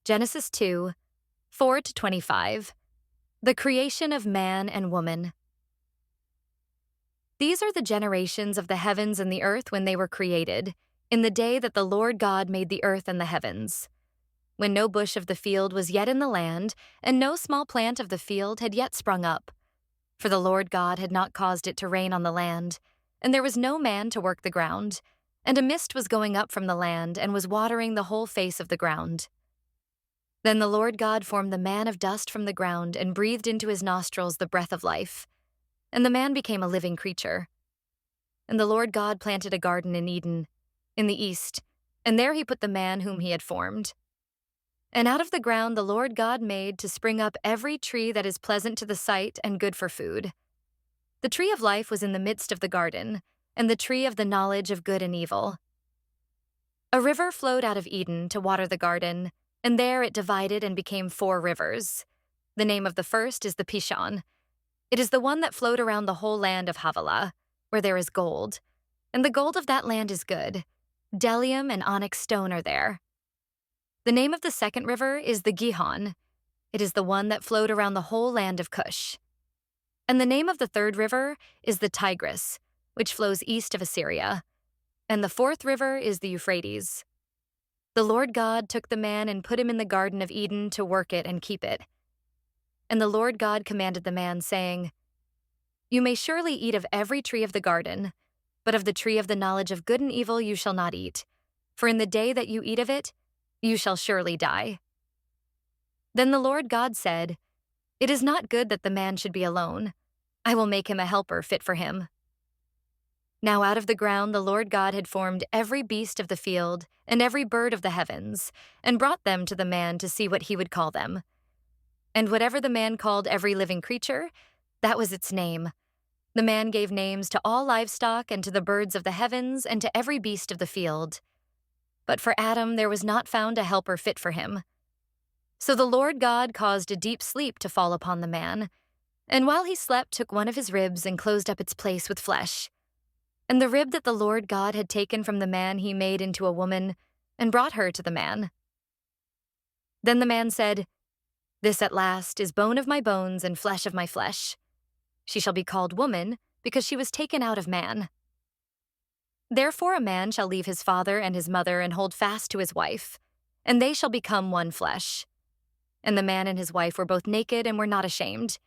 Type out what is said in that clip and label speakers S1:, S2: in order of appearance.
S1: Genesis 2, 4 to 25. The creation of man and woman. These are the generations of the heavens and the earth when they were created, in the day that the Lord God made the earth and the heavens. When no bush of the field was yet in the land, and no small plant of the field had yet sprung up. For the Lord God had not caused it to rain on the land, and there was no man to work the ground, and a mist was going up from the land and was watering the whole face of the ground. Then the Lord God formed the man of dust from the ground and breathed into his nostrils the breath of life, and the man became a living creature. And the Lord God planted a garden in Eden, in the east, and there he put the man whom he had formed. And out of the ground the Lord God made to spring up every tree that is pleasant to the sight and good for food. The tree of life was in the midst of the garden, and the tree of the knowledge of good and evil. A river flowed out of Eden to water the garden, and there it divided and became 4 rivers. The name of the first is the Pishon. It is the one that flowed around the whole land of Havilah, where there is gold, and the gold of that land is good. Bdellium and onyx stone are there. The name of the second river is the Gihon. It is the one that flowed around the whole land of Cush. And the name of the third river is the Tigris, which flows east of Assyria. And the fourth river is the Euphrates. The Lord God took the man and put him in the Garden of Eden to work it and keep it. And the Lord God commanded the man, saying, "You may surely eat of every tree of the garden, but of the tree of the knowledge of good and evil you shall not eat, for in the day that you eat of it, you shall surely die." Then the Lord God said, "It is not good that the man should be alone. I will make him a helper fit for him." Now out of the ground the Lord God had formed every beast of the field and every bird of the heavens, and brought them to the man to see what he would call them. And whatever the man called every living creature, that was its name. The man gave names to all livestock and to the birds of the heavens and to every beast of the field. But for Adam there was not found a helper fit for him. So the Lord God caused a deep sleep to fall upon the man, and while he slept took one of his ribs and closed up its place with flesh. And the rib that the Lord God had taken from the man he made into a woman, and brought her to the man. Then the man said, "This at last is bone of my bones and flesh of my flesh. She shall be called woman, because she was taken out of man. Therefore a man shall leave his father and his mother and hold fast to his wife, and they shall become one flesh." And the man and his wife were both naked and were not ashamed.